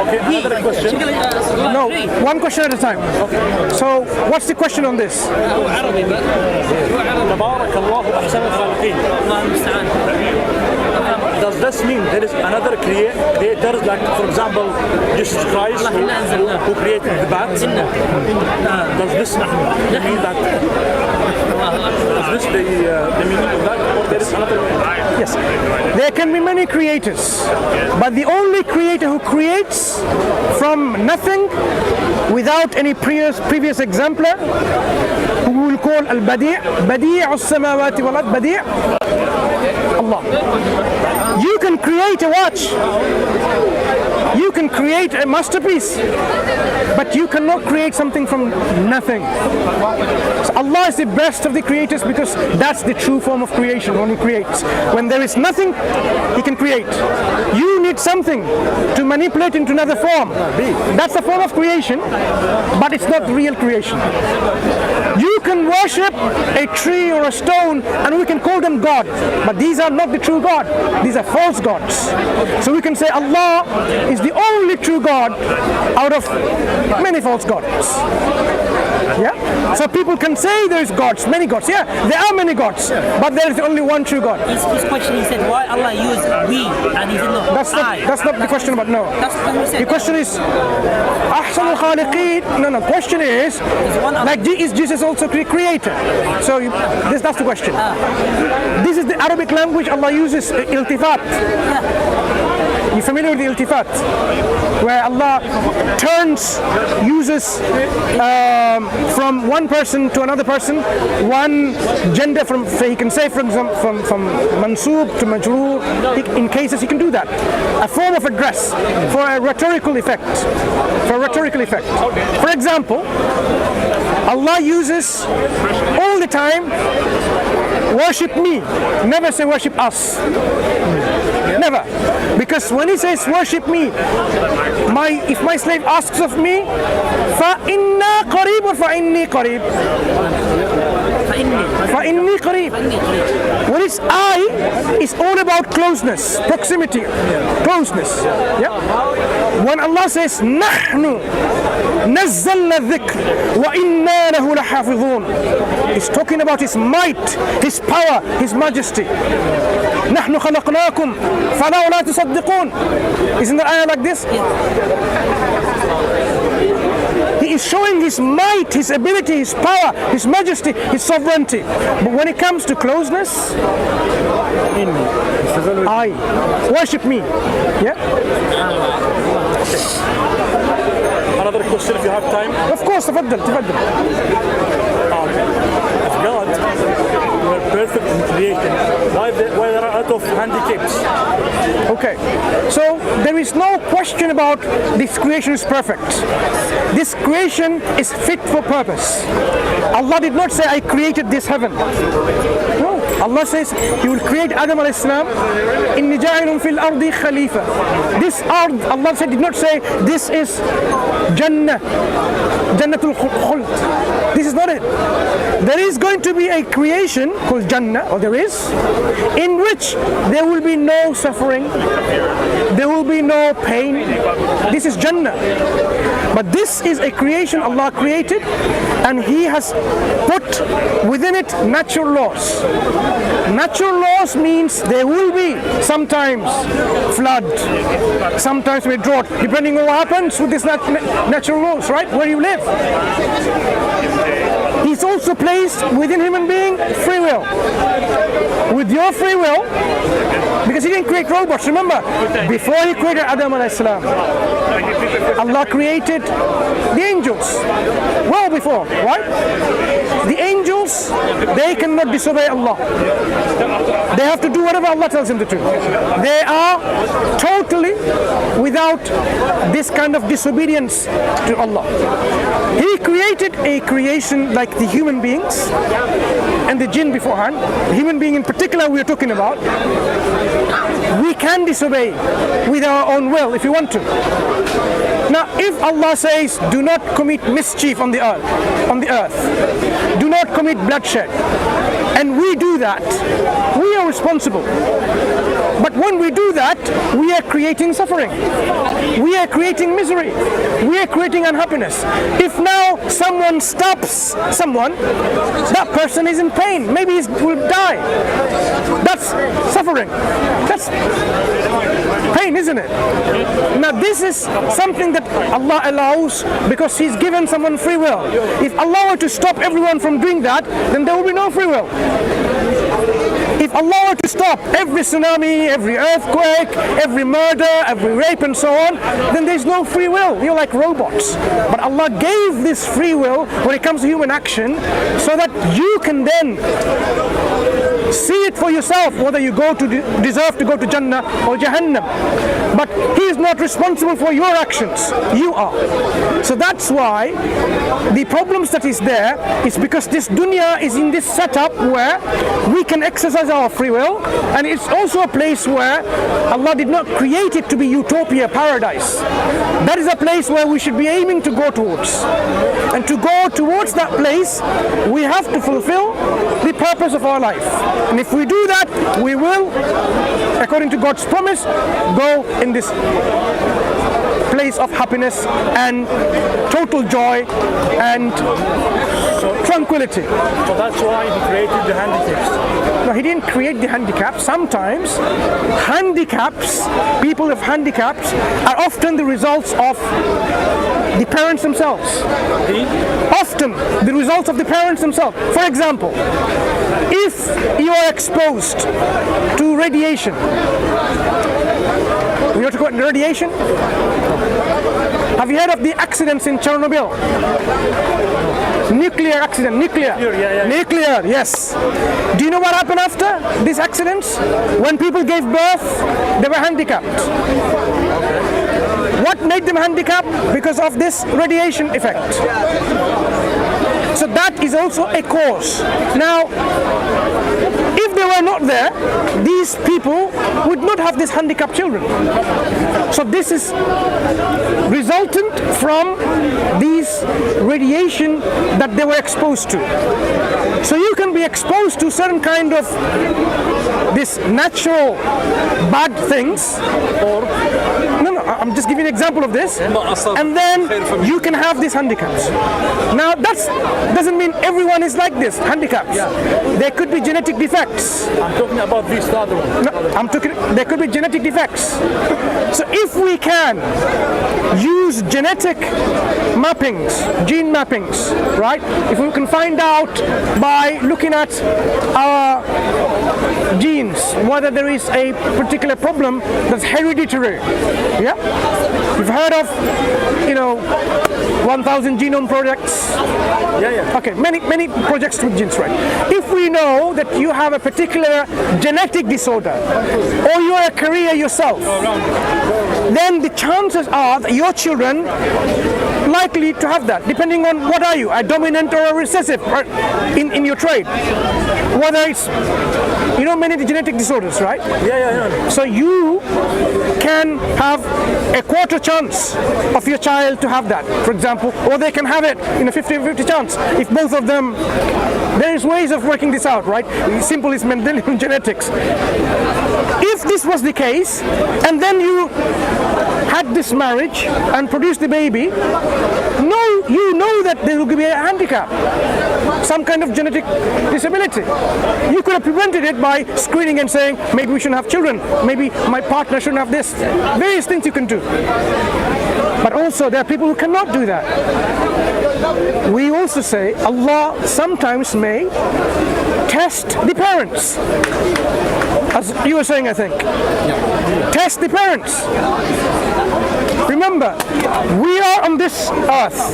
Okay, another question. No, one question at a time. So, what's the question on this? تبارك الله أحسن الخالقين. Does this mean there is another creator, like for example Jesus Christ who created the bat? Does this mean that? Is this the meaning of that, or there is another? Yes, there can be many creators, but the only creator who creates from nothing without any previous exemplar, who we will call al-Badi' Badi' as-samawati wal-ard, Badi' Allah. You can create a watch, you can create a masterpiece, but you cannot create something from nothing. So Allah is the best of the creators, because that's the true form of creation. When He creates, when there is nothing, He can create. You need something to manipulate into another form. That's a form of creation, but it's not real creation. You can worship a tree or a stone and we can call them God, but these are not the true God. These are false gods. So we can say Allah is the only true God out of many false gods. Yeah? So people can say there's gods, many gods. Yeah, there are many gods, but there is only one true God. His question, he said, why Allah used we, and he said no. That's not the question about no. The question is Ahsan al-Khaliqeen. No, question is like is Jesus also creator? So that's the question. This is the Arabic language. Allah uses iltifat. You familiar with the iltifat? Where Allah uses from one person to another person, one gender from, He can say from Mansur to Majroor. In cases He can do that. A form of address for a rhetorical effect. For example, Allah uses all the time worship me, never say worship us. Never. Because when He says worship me, if my slave asks of me, فَإِنَّا قَرِيبٌ or فَإِنِّي قَرِيب? فَإِنِّي قَرِيب. What is I is all about closeness, proximity, closeness. Yeah? When Allah says نَحْنُ نَزَّلْنَا الذِّكْرِ وَإِنَّا لَهُ لَحَافِظُونَ, He's talking about His might, His power, His majesty. نحن خلقناكم فلولا تصدقون. Isn't the ayah like this? He is showing His might, His ability, His power, His majesty, His sovereignty. But when it comes to closeness, I worship me. Yeah. Another question, if you have time. Of course, تفضل. If God were perfect in creating, why there are a lot of handicaps? Okay, so there is no question about this creation is perfect. This creation is fit for purpose. Allah did not say, I created this heaven. No, Allah says He will create Adam alayhi salam. Inni ja'ilun fil ardi khalifa. This ard, Allah said, did not say this is Jannah, Jannatul Khuld. This is not it. There is going to be a creation called Jannah, or there is, in which there will be no suffering, there will be no pain. This is Jannah. But this is a creation Allah created, and He has put within it natural laws. Natural laws means there will be sometimes flood, sometimes with drought, depending on what happens with this natural laws, right? Where you live. He's also placed within human being free will. With your free will, because He didn't create robots, remember, before He created Adam alayhi salam, Allah created the angels, well before, right? The angels, they cannot disobey Allah. They have to do whatever Allah tells them to do. They are totally without this kind of disobedience to Allah. He created a creation like the human beings and the jinn beforehand. The human being in particular we are talking about. We can disobey with our own will if we want to. Now, if Allah says, do not commit mischief on the earth, do not commit bloodshed, and we do that, we are responsible. But when we do that, we are creating suffering. We are creating misery. We are creating unhappiness. If now someone stops someone, that person is in pain. Maybe he will die. That's suffering. That's pain, isn't it? Now this is something that Allah allows because He's given someone free will. If Allah were to stop everyone from doing that, then there will be no free will. If Allah were to stop every tsunami, every earthquake, every murder, every rape and so on, then there's no free will. You're like robots. But Allah gave this free will when it comes to human action so that you can then see it for yourself whether you deserve to go to Jannah or Jahannam. But He is not responsible for your actions. You are. So that's why the problems that is there is because this dunya is in this setup where we can exercise our free will, and it's also a place where Allah did not create it to be utopia, paradise. That is a place where we should be aiming to go towards. And to go towards that place, we have to fulfill the purpose of our life. And if we do that, we will, according to God's promise, go in this place of happiness and total joy and tranquility. So that's why He created the handicaps. No, He didn't create the handicaps. Sometimes handicaps, people with handicaps, are often the results of the parents themselves. Often the results of the parents themselves. For example, if you are exposed to radiation, you know what radiation? Have you heard of the accidents in Chernobyl? Nuclear accident, nuclear, yes. Do you know what happened after these accidents? When people gave birth, they were handicapped. What made them handicapped? Because of this radiation effect. So that is also a cause. Now, if they were not there, these people would not have these handicapped children. So this is resultant from these radiation that they were exposed to. So you can be exposed to certain kind of this natural bad things, or I'm just giving an example of this, and then you can have these handicaps. Now that doesn't mean everyone is like this, handicaps. There could be genetic defects. I'm talking about this other one. No, there could be genetic defects. So if we can use genetic mappings, gene mappings, right? If we can find out by looking at our genes whether there is a particular problem that's hereditary. Yeah? You've heard of, 1,000 genome projects. Okay, many projects with genes, right? If we know that you have a particular genetic disorder, or you are a carrier yourself, then the chances are that your children likely to have that, depending on what are you, a dominant or a recessive in your trade. Whether it's, many of the genetic disorders, right? So you can have a quarter chance of your child to have that, for example, or they can have it in a 50-50 chance. If both of them, there is ways of working this out, right? Simple is Mendelian genetics. If this was the case, and then you had this marriage and produced the baby, you know that there will be a handicap, some kind of genetic disability. You could have prevented it by screening and saying, maybe we shouldn't have children, maybe my partner shouldn't have this. Various things you can do. But also there are people who cannot do that. We also say Allah sometimes may test the parents. As you were saying, I think. Test the parents. Remember, we are on this earth.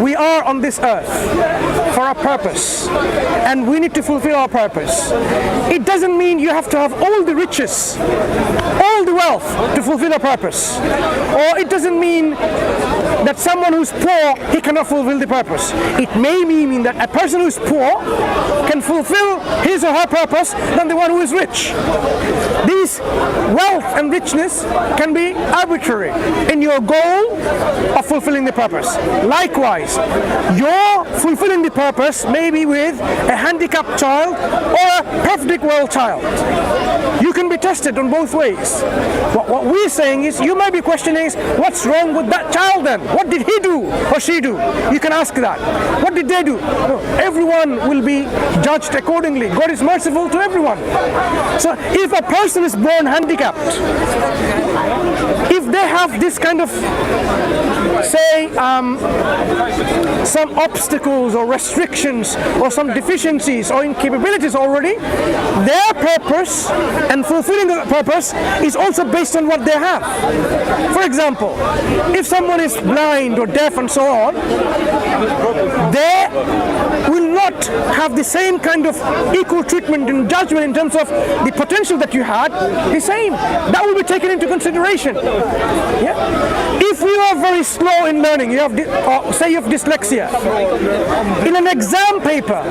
We are on this earth for a purpose, and we need to fulfill our purpose. It doesn't mean you have to have all the riches, all the wealth to fulfill a purpose. Or it doesn't mean that someone who's poor, he cannot fulfill the purpose. It may mean that a person who's poor can fulfill his or her purpose than the one who is rich. These wealth and richness can be arbitrary in your goal of fulfilling the purpose. Likewise, your fulfilling the purpose may be with a handicapped child or a perfect well child. You can be tested on both ways. What we're saying is, you might be questioning, what's wrong with that child then? What did he do or she do? You can ask that. What did they do? No, everyone will be judged accordingly. God is merciful to everyone. So if a person is born handicapped, if they have this kind of, say, some obstacles or restrictions or some deficiencies or incapabilities already, their purpose and fulfilling the purpose is also based on what they have. For example, if someone is blind or deaf and so on, they will not have the same kind of equal treatment and judgment in terms of the potential that you had, the same. That will be taken into consideration. Yeah? If you are very slow in learning, you have, say you have dyslexia, in an exam paper,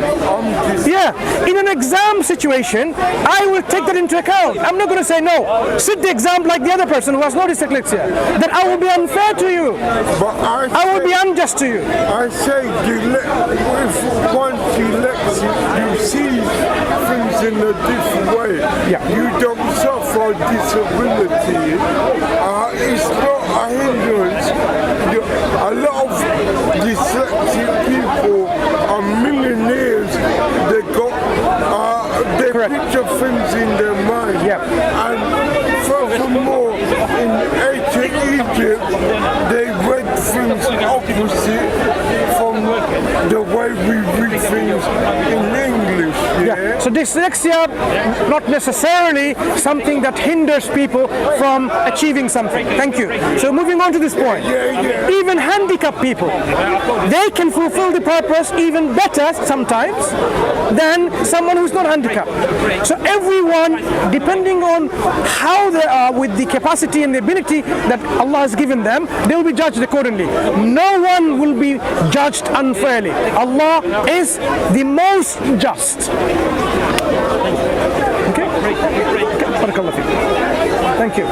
in an exam situation, I will take that into account. I'm not going to say, no, sit the exam like the other person who has no dyslexia. Then I will be unfair to you. But I will be unjust to you. I say, if once you see things in a different way, you don't suffer disability. It's not a hindrance. A lot of dyslexic people are millionaires. They picture things in their mind. And furthermore, in ancient Egypt, they read things opposite from the way we read things in English. So dyslexia, not necessarily something that hinders people from achieving something. Thank you. So moving on to this point. Even handicapped people, they can fulfill the purpose even better sometimes than someone who's not handicapped. So everyone, depending on how they are with the capacity and the ability that Allah has given them, they will be judged accordingly. No one will be judged unfairly. Allah is the most just. Okay? Thank you.